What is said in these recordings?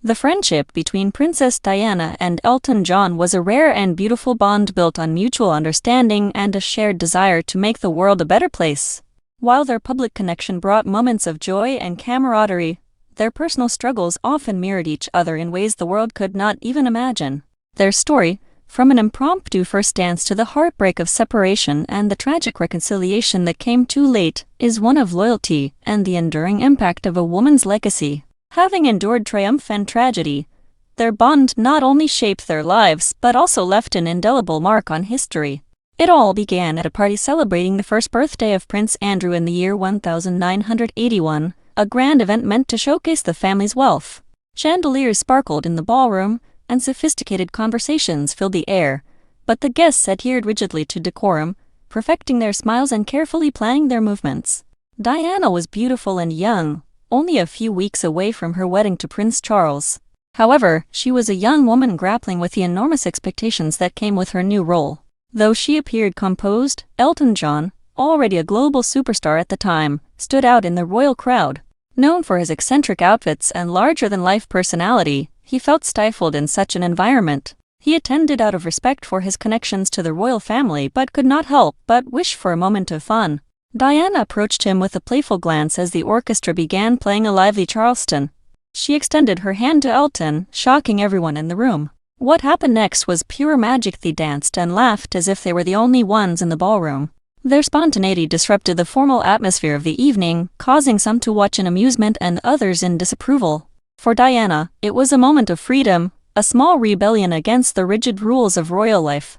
The friendship between Princess Diana and Elton John was a rare and beautiful bond built on mutual understanding and a shared desire to make the world a better place. While their public connection brought moments of joy and camaraderie, their personal struggles often mirrored each other in ways the world could not even imagine. Their story, from an impromptu first dance to the heartbreak of separation and the tragic reconciliation that came too late, is one of loyalty and the enduring impact of a woman's legacy. Having endured triumph and tragedy, their bond not only shaped their lives but also left an indelible mark on history. It all began at a party celebrating the first birthday of Prince Andrew in the year 1981, a grand event meant to showcase the family's wealth. Chandeliers sparkled in the ballroom, and sophisticated conversations filled the air, but the guests adhered rigidly to decorum, perfecting their smiles and carefully planning their movements. Diana was beautiful and young, only a few weeks away from her wedding to Prince Charles. However, she was a young woman grappling with the enormous expectations that came with her new role. Though she appeared composed, Elton John, already a global superstar at the time, stood out in the royal crowd. Known for his eccentric outfits and larger-than-life personality, he felt stifled in such an environment. He attended out of respect for his connections to the royal family but could not help but wish for a moment of fun. Diana approached him with a playful glance as the orchestra began playing a lively Charleston. She extended her hand to Elton, shocking everyone in the room. What happened next was pure magic. They danced and laughed as if they were the only ones in the ballroom. Their spontaneity disrupted the formal atmosphere of the evening, causing some to watch in amusement and others in disapproval. For Diana, it was a moment of freedom, a small rebellion against the rigid rules of royal life.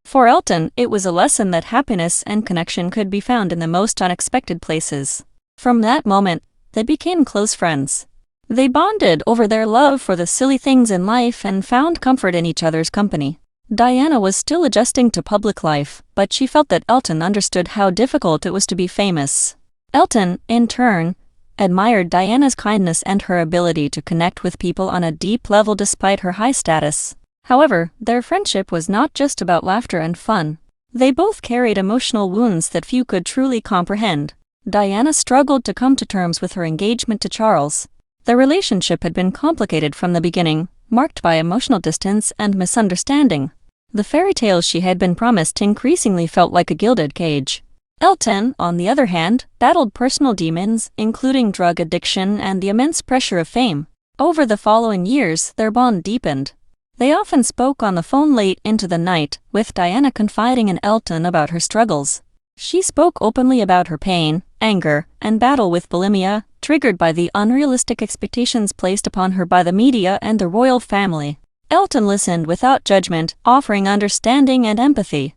For Elton, it was a lesson that happiness and connection could be found in the most unexpected places. From that moment, they became close friends. They bonded over their love for the silly things in life and found comfort in each other's company. Diana was still adjusting to public life, but she felt that Elton understood how difficult it was to be famous. Elton, in turn, admired Diana's kindness and her ability to connect with people on a deep level despite her high status. However, their friendship was not just about laughter and fun. They both carried emotional wounds that few could truly comprehend. Diana struggled to come to terms with her engagement to Charles. Their relationship had been complicated from the beginning, marked by emotional distance and misunderstanding. The fairy tales she had been promised increasingly felt like a gilded cage. Elton, on the other hand, battled personal demons, including drug addiction and the immense pressure of fame. Over the following years, their bond deepened. They often spoke on the phone late into the night, with Diana confiding in Elton about her struggles. She spoke openly about her pain, anger, and battle with bulimia, triggered by the unrealistic expectations placed upon her by the media and the royal family. Elton listened without judgment, offering understanding and empathy.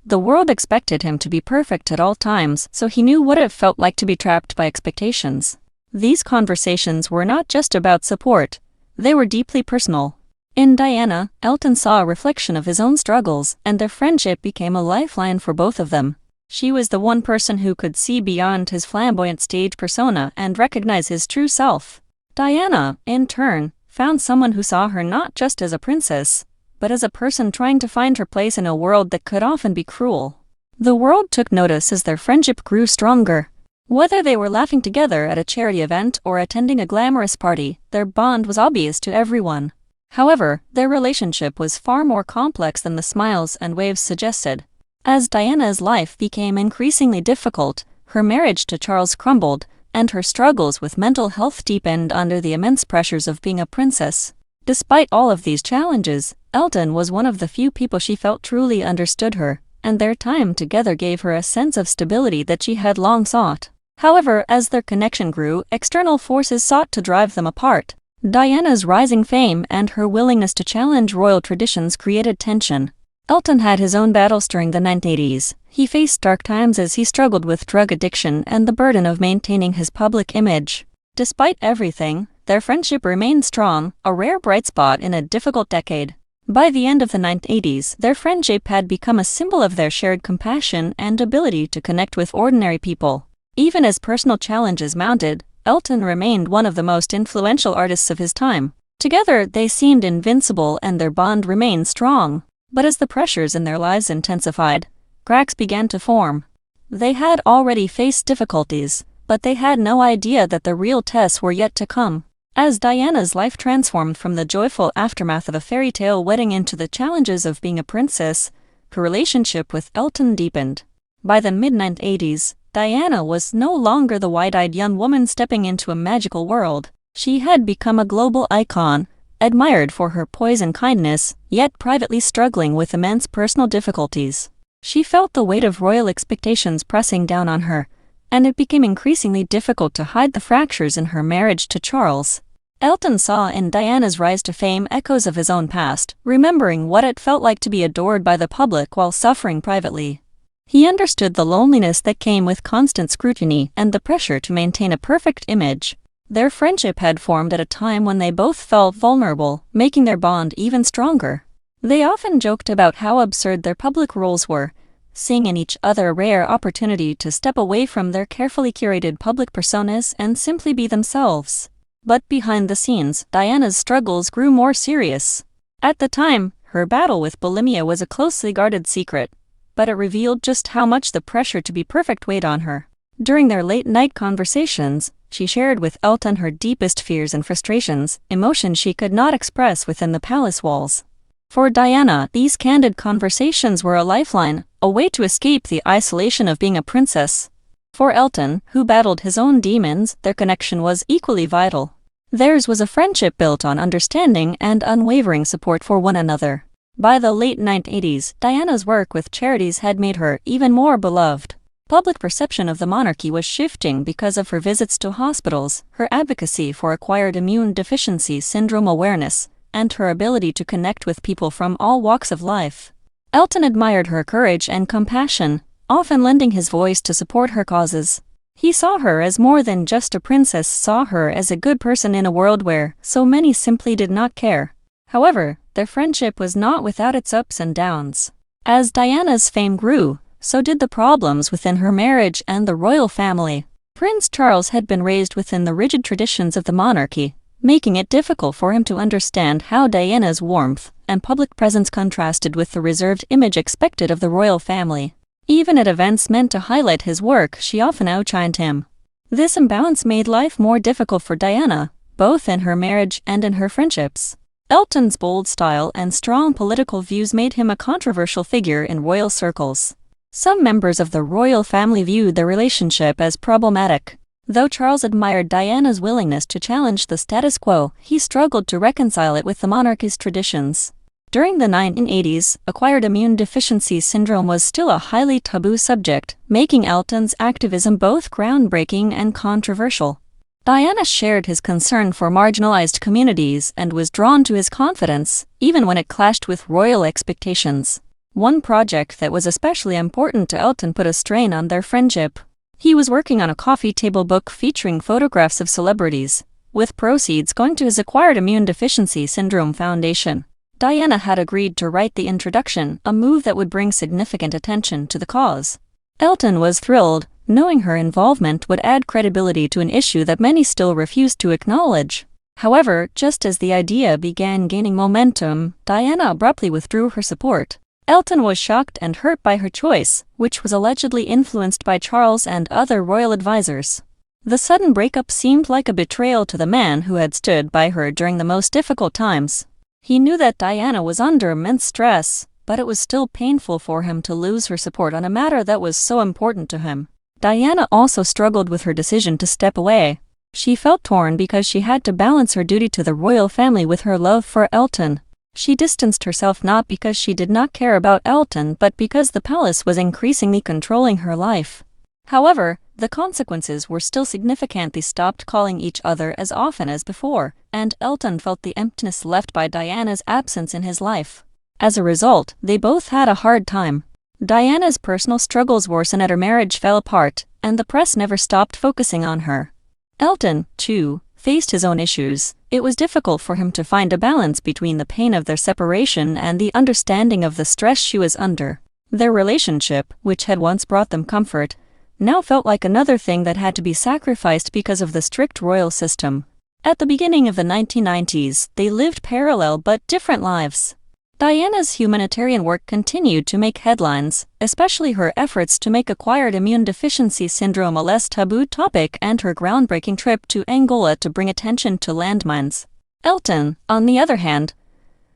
The world expected him to be perfect at all times, so he knew what it felt like to be trapped by expectations. These conversations were not just about support, they were deeply personal. In Diana, Elton saw a reflection of his own struggles, and their friendship became a lifeline for both of them. She was the one person who could see beyond his flamboyant stage persona and recognize his true self. Diana, in turn, found someone who saw her not just as a princess, but as a person trying to find her place in a world that could often be cruel. The world took notice as their friendship grew stronger. Whether they were laughing together at a charity event or attending a glamorous party, their bond was obvious to everyone. However, their relationship was far more complex than the smiles and waves suggested. As Diana's life became increasingly difficult, her marriage to Charles crumbled, and her struggles with mental health deepened under the immense pressures of being a princess. Despite all of these challenges, Elton was one of the few people she felt truly understood her, and their time together gave her a sense of stability that she had long sought. However, as their connection grew, external forces sought to drive them apart. Diana's rising fame and her willingness to challenge royal traditions created tension. Elton had his own battles during the 1980s. He faced dark times as he struggled with drug addiction and the burden of maintaining his public image. Despite everything, their friendship remained strong, a rare bright spot in a difficult decade. By the end of the 1980s, their friendship had become a symbol of their shared compassion and ability to connect with ordinary people. Even as personal challenges mounted, Elton remained one of the most influential artists of his time. Together, they seemed invincible and their bond remained strong. But as the pressures in their lives intensified, cracks began to form. They had already faced difficulties, but they had no idea that the real tests were yet to come. As Diana's life transformed from the joyful aftermath of a fairy tale wedding into the challenges of being a princess, her relationship with Elton deepened. By the mid-1980s, Diana was no longer the wide-eyed young woman stepping into a magical world. She had become a global icon, admired for her poise and kindness, yet privately struggling with immense personal difficulties. She felt the weight of royal expectations pressing down on her, and it became increasingly difficult to hide the fractures in her marriage to Charles. Elton saw in Diana's rise to fame echoes of his own past, remembering what it felt like to be adored by the public while suffering privately. He understood the loneliness that came with constant scrutiny and the pressure to maintain a perfect image. Their friendship had formed at a time when they both felt vulnerable, making their bond even stronger. They often joked about how absurd their public roles were, seeing in each other a rare opportunity to step away from their carefully curated public personas and simply be themselves. But behind the scenes, Diana's struggles grew more serious. At the time, her battle with bulimia was a closely guarded secret, but it revealed just how much the pressure to be perfect weighed on her. During their late-night conversations, she shared with Elton her deepest fears and frustrations, emotions she could not express within the palace walls. For Diana, these candid conversations were a lifeline, a way to escape the isolation of being a princess. For Elton, who battled his own demons, their connection was equally vital. Theirs was a friendship built on understanding and unwavering support for one another. By the late 1980s, Diana's work with charities had made her even more beloved. Public perception of the monarchy was shifting because of her visits to hospitals, her advocacy for acquired immune deficiency syndrome awareness, and her ability to connect with people from all walks of life. Elton admired her courage and compassion, often lending his voice to support her causes. He saw her as more than just a princess, saw her as a good person in a world where so many simply did not care. However, their friendship was not without its ups and downs. As Diana's fame grew, so did the problems within her marriage and the royal family. Prince Charles had been raised within the rigid traditions of the monarchy, making it difficult for him to understand how Diana's warmth and public presence contrasted with the reserved image expected of the royal family. Even at events meant to highlight his work, she often outshined him. This imbalance made life more difficult for Diana, both in her marriage and in her friendships. Elton's bold style and strong political views made him a controversial figure in royal circles. Some members of the royal family viewed their relationship as problematic. Though Charles admired Diana's willingness to challenge the status quo, he struggled to reconcile it with the monarchy's traditions. During the 1980s, acquired immune deficiency syndrome was still a highly taboo subject, making Elton's activism both groundbreaking and controversial. Diana shared his concern for marginalized communities and was drawn to his confidence, even when it clashed with royal expectations. One project that was especially important to Elton put a strain on their friendship. He was working on a coffee table book featuring photographs of celebrities, with proceeds going to his acquired immune deficiency syndrome foundation. Diana had agreed to write the introduction, a move that would bring significant attention to the cause. Elton was thrilled, knowing her involvement would add credibility to an issue that many still refused to acknowledge. However, just as the idea began gaining momentum, Diana abruptly withdrew her support. Elton was shocked and hurt by her choice, which was allegedly influenced by Charles and other royal advisors. The sudden breakup seemed like a betrayal to the man who had stood by her during the most difficult times. He knew that Diana was under immense stress, but it was still painful for him to lose her support on a matter that was so important to him. Diana also struggled with her decision to step away. She felt torn because she had to balance her duty to the royal family with her love for Elton. She distanced herself not because she did not care about Elton but because the palace was increasingly controlling her life. However, the consequences were still significant. They stopped calling each other as often as before, and Elton felt the emptiness left by Diana's absence in his life. As a result, they both had a hard time. Diana's personal struggles worsened as her marriage fell apart, and the press never stopped focusing on her. Elton, too, faced his own issues. It was difficult for him to find a balance between the pain of their separation and the understanding of the stress she was under. Their relationship, which had once brought them comfort, now felt like another thing that had to be sacrificed because of the strict royal system. At the beginning of the 1990s, they lived parallel but different lives. Diana's humanitarian work continued to make headlines, especially her efforts to make acquired immune deficiency syndrome a less taboo topic and her groundbreaking trip to Angola to bring attention to landmines. Elton, on the other hand,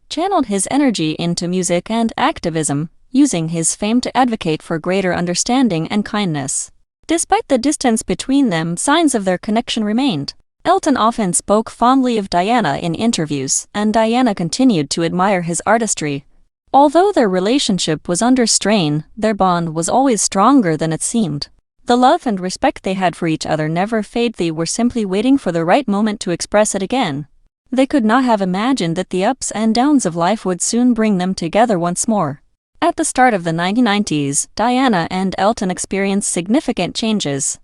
channeled his energy into music and activism, using his fame to advocate for greater understanding and kindness. Despite the distance between them, signs of their connection remained. Elton often spoke fondly of Diana in interviews, and Diana continued to admire his artistry. Although their relationship was under strain, their bond was always stronger than it seemed. The love and respect they had for each other never faded. They were simply waiting for the right moment to express it again. They could not have imagined that the ups and downs of life would soon bring them together once more. At the start of the 1990s, Diana and Elton experienced significant changes.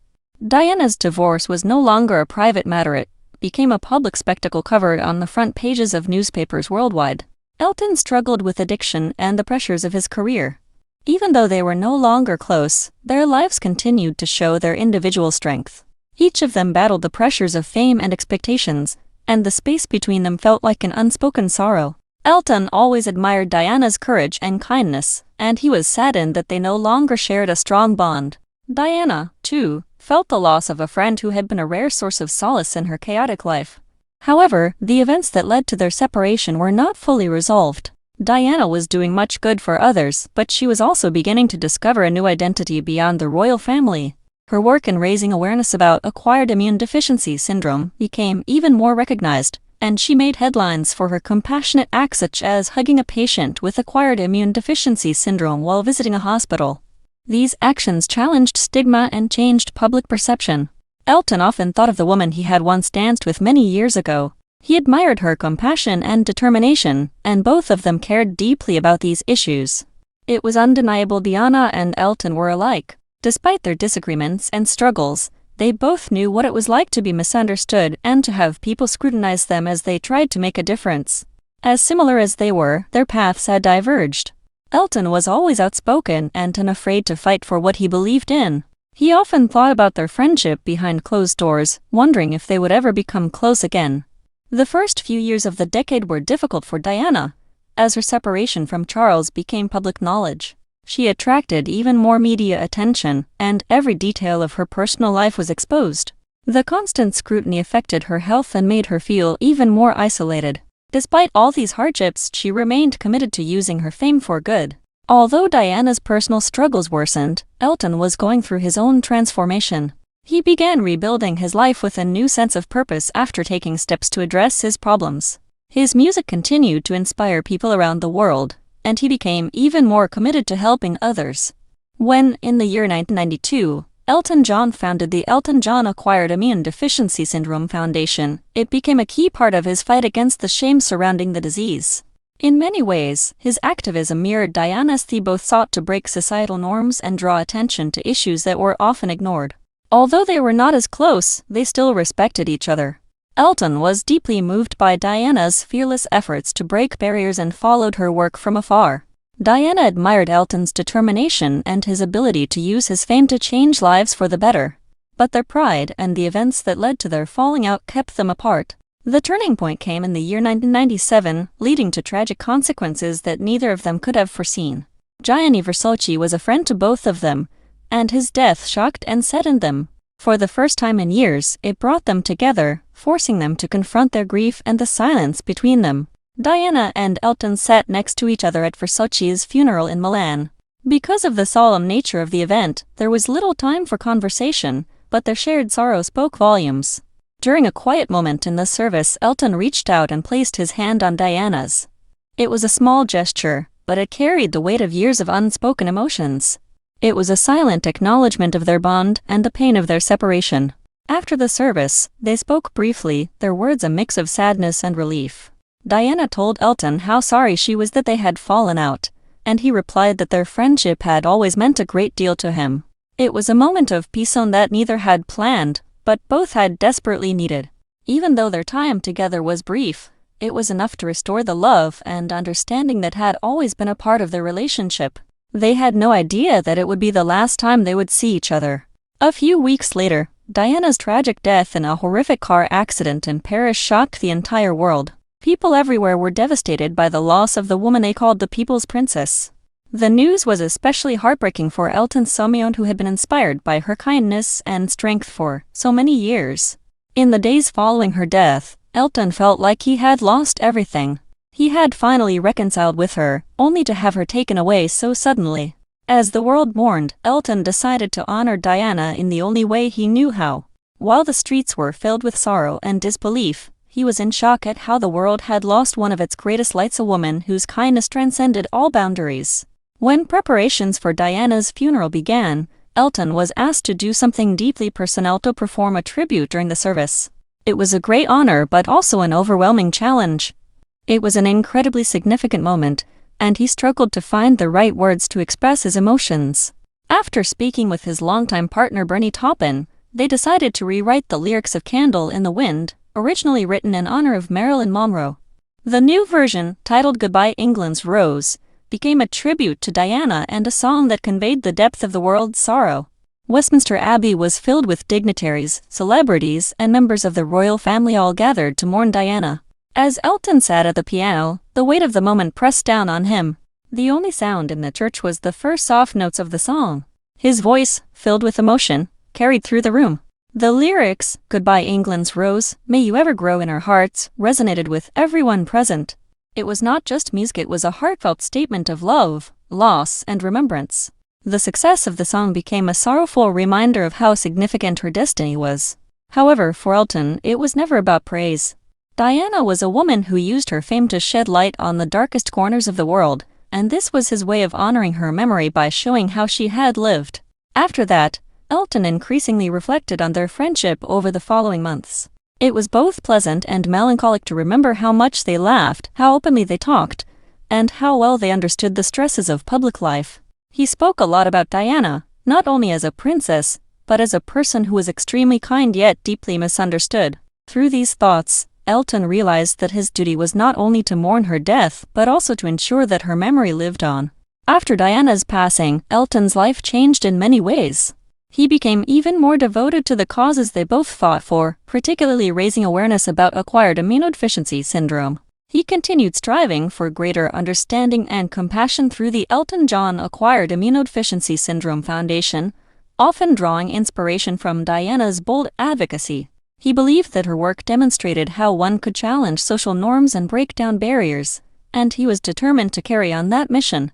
Diana's divorce was no longer a private matter. It became a public spectacle covered on the front pages of newspapers worldwide. Elton struggled with addiction and the pressures of his career. Even though they were no longer close, their lives continued to show their individual strength. Each of them battled the pressures of fame and expectations, and the space between them felt like an unspoken sorrow. Elton always admired Diana's courage and kindness, and he was saddened that they no longer shared a strong bond. Diana, too, felt the loss of a friend who had been a rare source of solace in her chaotic life. However, the events that led to their separation were not fully resolved. Diana was doing much good for others, but she was also beginning to discover a new identity beyond the royal family. Her work in raising awareness about acquired immune deficiency syndrome became even more recognized, and she made headlines for her compassionate acts such as hugging a patient with acquired immune deficiency syndrome while visiting a hospital. These actions challenged stigma and changed public perception. Elton often thought of the woman he had once danced with many years ago. He admired her compassion and determination, and both of them cared deeply about these issues. It was undeniable Diana and Elton were alike. Despite their disagreements and struggles, they both knew what it was like to be misunderstood and to have people scrutinize them as they tried to make a difference. As similar as they were, their paths had diverged. Elton was always outspoken and unafraid to fight for what he believed in. He often thought about their friendship behind closed doors, wondering if they would ever become close again. The first few years of the decade were difficult for Diana, as her separation from Charles became public knowledge. She attracted even more media attention, and every detail of her personal life was exposed. The constant scrutiny affected her health and made her feel even more isolated. Despite all these hardships, she remained committed to using her fame for good. Although Diana's personal struggles worsened, Elton was going through his own transformation. He began rebuilding his life with a new sense of purpose after taking steps to address his problems. His music continued to inspire people around the world, and he became even more committed to helping others. When, in the year 1992, Elton John founded the Elton John Acquired Immune Deficiency Syndrome Foundation, it became a key part of his fight against the shame surrounding the disease. In many ways, his activism mirrored Diana's. They both sought to break societal norms and draw attention to issues that were often ignored. Although they were not as close, they still respected each other. Elton was deeply moved by Diana's fearless efforts to break barriers and followed her work from afar. Diana admired Elton's determination and his ability to use his fame to change lives for the better. But their pride and the events that led to their falling out kept them apart. The turning point came in the year 1997, leading to tragic consequences that neither of them could have foreseen. Gianni Versace was a friend to both of them, and his death shocked and saddened them. For the first time in years, it brought them together, forcing them to confront their grief and the silence between them. Diana and Elton sat next to each other at Versace's funeral in Milan. Because of the solemn nature of the event, there was little time for conversation, but their shared sorrow spoke volumes. During a quiet moment in the service, Elton reached out and placed his hand on Diana's. It was a small gesture, but it carried the weight of years of unspoken emotions. It was a silent acknowledgement of their bond and the pain of their separation. After the service, they spoke briefly, their words a mix of sadness and relief. Diana told Elton how sorry she was that they had fallen out, and he replied that their friendship had always meant a great deal to him. It was a moment of peace that neither had planned, but both had desperately needed. Even though their time together was brief, it was enough to restore the love and understanding that had always been a part of their relationship. They had no idea that it would be the last time they would see each other. A few weeks later, Diana's tragic death in a horrific car accident in Paris shocked the entire world. People everywhere were devastated by the loss of the woman they called the People's Princess. The news was especially heartbreaking for Elton John, who had been inspired by her kindness and strength for so many years. In the days following her death, Elton felt like he had lost everything. He had finally reconciled with her, only to have her taken away so suddenly. As the world mourned, Elton decided to honor Diana in the only way he knew how. While the streets were filled with sorrow and disbelief, he was in shock at how the world had lost one of its greatest lights, a woman whose kindness transcended all boundaries. When preparations for Diana's funeral began, Elton was asked to do something deeply personal, to perform a tribute during the service. It was a great honor but also an overwhelming challenge. It was an incredibly significant moment, and he struggled to find the right words to express his emotions. After speaking with his longtime partner Bernie Taupin, they decided to rewrite the lyrics of Candle in the Wind, originally written in honor of Marilyn Monroe. The new version, titled Goodbye England's Rose, became a tribute to Diana and a song that conveyed the depth of the world's sorrow. Westminster Abbey was filled with dignitaries, celebrities, and members of the royal family, all gathered to mourn Diana. As Elton sat at the piano, the weight of the moment pressed down on him. The only sound in the church was the first soft notes of the song. His voice, filled with emotion, carried through the room. The lyrics, "Goodbye England's Rose, may you ever grow in our hearts," resonated with everyone present. It was not just music, it was a heartfelt statement of love, loss, and remembrance. The success of the song became a sorrowful reminder of how significant her destiny was. However, for Elton, it was never about praise. Diana was a woman who used her fame to shed light on the darkest corners of the world, and this was his way of honoring her memory by showing how she had lived. After that, Elton increasingly reflected on their friendship over the following months. It was both pleasant and melancholic to remember how much they laughed, how openly they talked, and how well they understood the stresses of public life. He spoke a lot about Diana, not only as a princess, but as a person who was extremely kind yet deeply misunderstood. Through these thoughts, Elton realized that his duty was not only to mourn her death, but also to ensure that her memory lived on. After Diana's passing, Elton's life changed in many ways. He became even more devoted to the causes they both fought for, particularly raising awareness about acquired immunodeficiency syndrome. He continued striving for greater understanding and compassion through the Elton John Acquired Immunodeficiency Syndrome Foundation, often drawing inspiration from Diana's bold advocacy. He believed that her work demonstrated how one could challenge social norms and break down barriers, and he was determined to carry on that mission.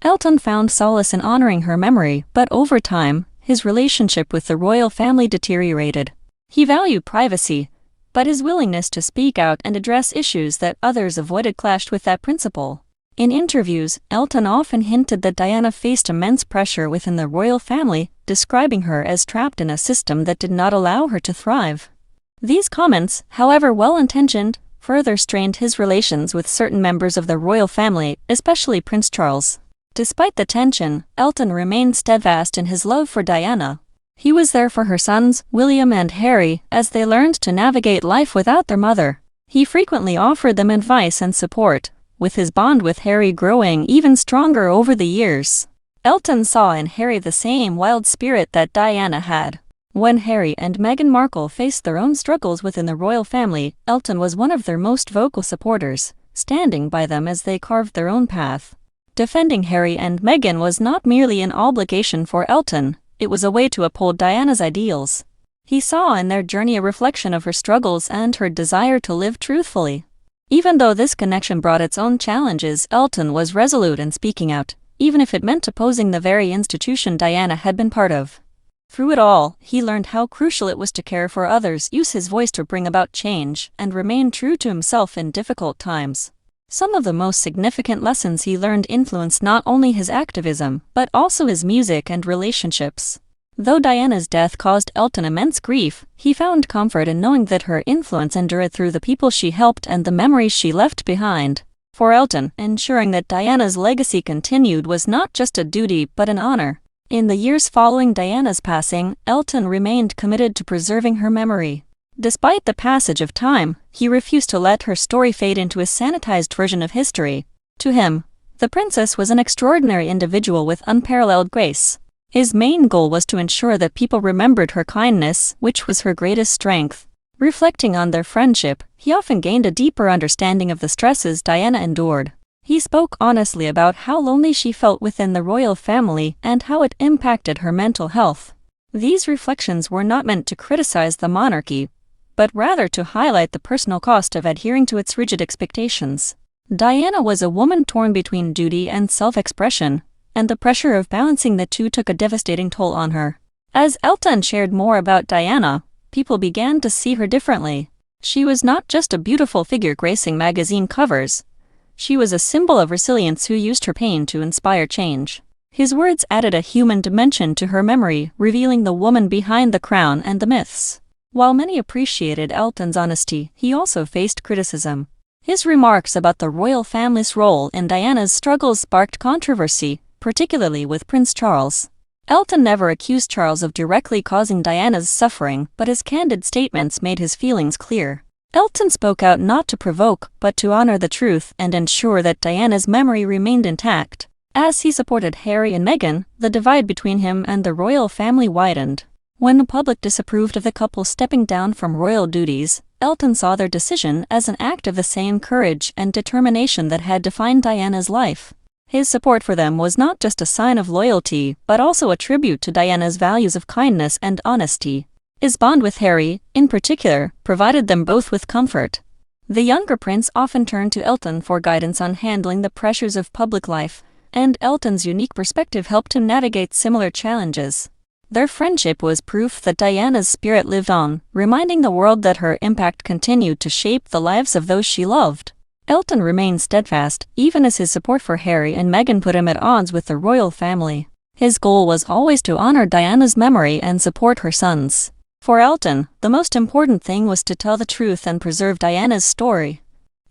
Elton found solace in honoring her memory, but over time, his relationship with the royal family deteriorated. He valued privacy, but his willingness to speak out and address issues that others avoided clashed with that principle. In interviews, Elton often hinted that Diana faced immense pressure within the royal family, describing her as trapped in a system that did not allow her to thrive. These comments, however well-intentioned, further strained his relations with certain members of the royal family, especially Prince Charles. Despite the tension, Elton remained steadfast in his love for Diana. He was there for her sons, William and Harry, as they learned to navigate life without their mother. He frequently offered them advice and support, with his bond with Harry growing even stronger over the years. Elton saw in Harry the same wild spirit that Diana had. When Harry and Meghan Markle faced their own struggles within the royal family, Elton was one of their most vocal supporters, standing by them as they carved their own path. Defending Harry and Meghan was not merely an obligation for Elton, it was a way to uphold Diana's ideals. He saw in their journey a reflection of her struggles and her desire to live truthfully. Even though this connection brought its own challenges, Elton was resolute in speaking out, even if it meant opposing the very institution Diana had been part of. Through it all, he learned how crucial it was to care for others, use his voice to bring about change, and remain true to himself in difficult times. Some of the most significant lessons he learned influenced not only his activism, but also his music and relationships. Though Diana's death caused Elton immense grief, he found comfort in knowing that her influence endured through the people she helped and the memories she left behind. For Elton, ensuring that Diana's legacy continued was not just a duty but an honor. In the years following Diana's passing, Elton remained committed to preserving her memory. Despite the passage of time, he refused to let her story fade into a sanitized version of history. To him, the princess was an extraordinary individual with unparalleled grace. His main goal was to ensure that people remembered her kindness, which was her greatest strength. Reflecting on their friendship, he often gained a deeper understanding of the stresses Diana endured. He spoke honestly about how lonely she felt within the royal family and how it impacted her mental health. These reflections were not meant to criticize the monarchy, but rather to highlight the personal cost of adhering to its rigid expectations. Diana was a woman torn between duty and self-expression, and the pressure of balancing the two took a devastating toll on her. As Elton shared more about Diana, people began to see her differently. She was not just a beautiful figure gracing magazine covers. She was a symbol of resilience who used her pain to inspire change. His words added a human dimension to her memory, revealing the woman behind the crown and the myths. While many appreciated Elton's honesty, he also faced criticism. His remarks about the royal family's role in Diana's struggles sparked controversy, particularly with Prince Charles. Elton never accused Charles of directly causing Diana's suffering, but his candid statements made his feelings clear. Elton spoke out not to provoke, but to honor the truth and ensure that Diana's memory remained intact. As he supported Harry and Meghan, the divide between him and the royal family widened. When the public disapproved of the couple stepping down from royal duties, Elton saw their decision as an act of the same courage and determination that had defined Diana's life. His support for them was not just a sign of loyalty, but also a tribute to Diana's values of kindness and honesty. His bond with Harry, in particular, provided them both with comfort. The younger prince often turned to Elton for guidance on handling the pressures of public life, and Elton's unique perspective helped him navigate similar challenges. Their friendship was proof that Diana's spirit lived on, reminding the world that her impact continued to shape the lives of those she loved. Elton remained steadfast, even as his support for Harry and Meghan put him at odds with the royal family. His goal was always to honor Diana's memory and support her sons. For Elton, the most important thing was to tell the truth and preserve Diana's story.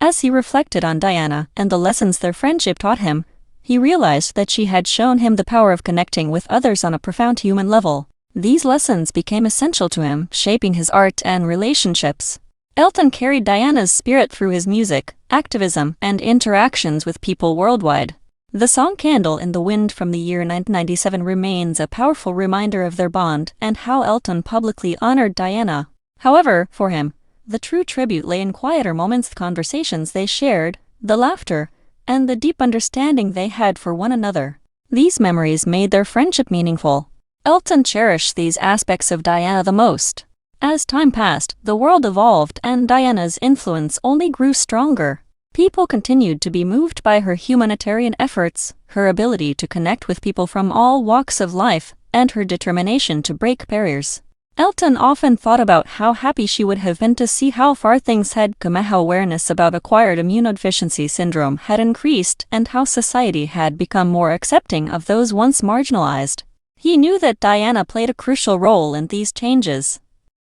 As he reflected on Diana and the lessons their friendship taught him, he realized that she had shown him the power of connecting with others on a profound human level. These lessons became essential to him, shaping his art and relationships. Elton carried Diana's spirit through his music, activism, and interactions with people worldwide. The song Candle in the Wind from the year 1997 remains a powerful reminder of their bond and how Elton publicly honored Diana. However, for him, the true tribute lay in quieter moments, the conversations they shared, the laughter, and the deep understanding they had for one another. These memories made their friendship meaningful. Elton cherished these aspects of Diana the most. As time passed, the world evolved and Diana's influence only grew stronger. People continued to be moved by her humanitarian efforts, her ability to connect with people from all walks of life, and her determination to break barriers. Elton often thought about how happy she would have been to see how far things had come, how awareness about acquired immunodeficiency syndrome had increased, and how society had become more accepting of those once marginalized. He knew that Diana played a crucial role in these changes.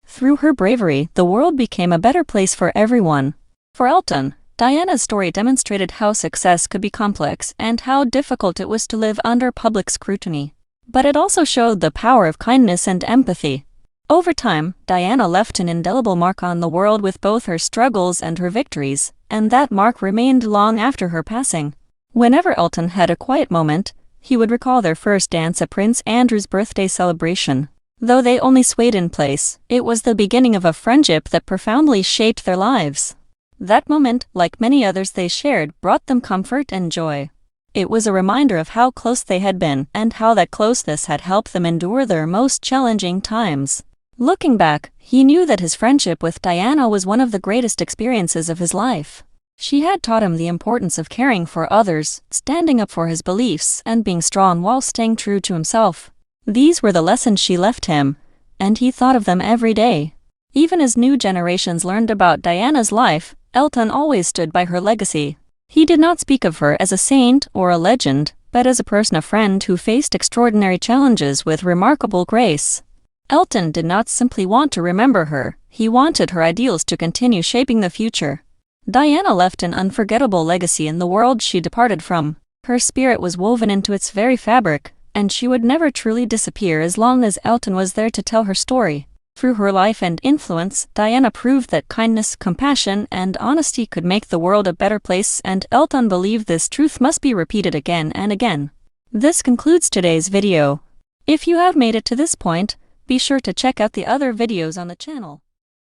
Through her bravery, the world became a better place for everyone. For Elton, Diana's story demonstrated how success could be complex and how difficult it was to live under public scrutiny. But it also showed the power of kindness and empathy. Over time, Diana left an indelible mark on the world with both her struggles and her victories, and that mark remained long after her passing. Whenever Elton had a quiet moment, he would recall their first dance at Prince Andrew's birthday celebration. Though they only swayed in place, it was the beginning of a friendship that profoundly shaped their lives. That moment, like many others they shared, brought them comfort and joy. It was a reminder of how close they had been and how that closeness had helped them endure their most challenging times. Looking back, he knew that his friendship with Diana was one of the greatest experiences of his life. She had taught him the importance of caring for others, standing up for his beliefs, and being strong while staying true to himself. These were the lessons she left him, and he thought of them every day. Even as new generations learned about Diana's life, Elton always stood by her legacy. He did not speak of her as a saint or a legend, but as a person, a friend who faced extraordinary challenges with remarkable grace. Elton did not simply want to remember her, he wanted her ideals to continue shaping the future. Diana left an unforgettable legacy in the world she departed from. Her spirit was woven into its very fabric, and she would never truly disappear as long as Elton was there to tell her story. Through her life and influence, Diana proved that kindness, compassion, and honesty could make the world a better place, and Elton believed this truth must be repeated again and again. This concludes today's video. If you have made it to this point, be sure to check out the other videos on the channel.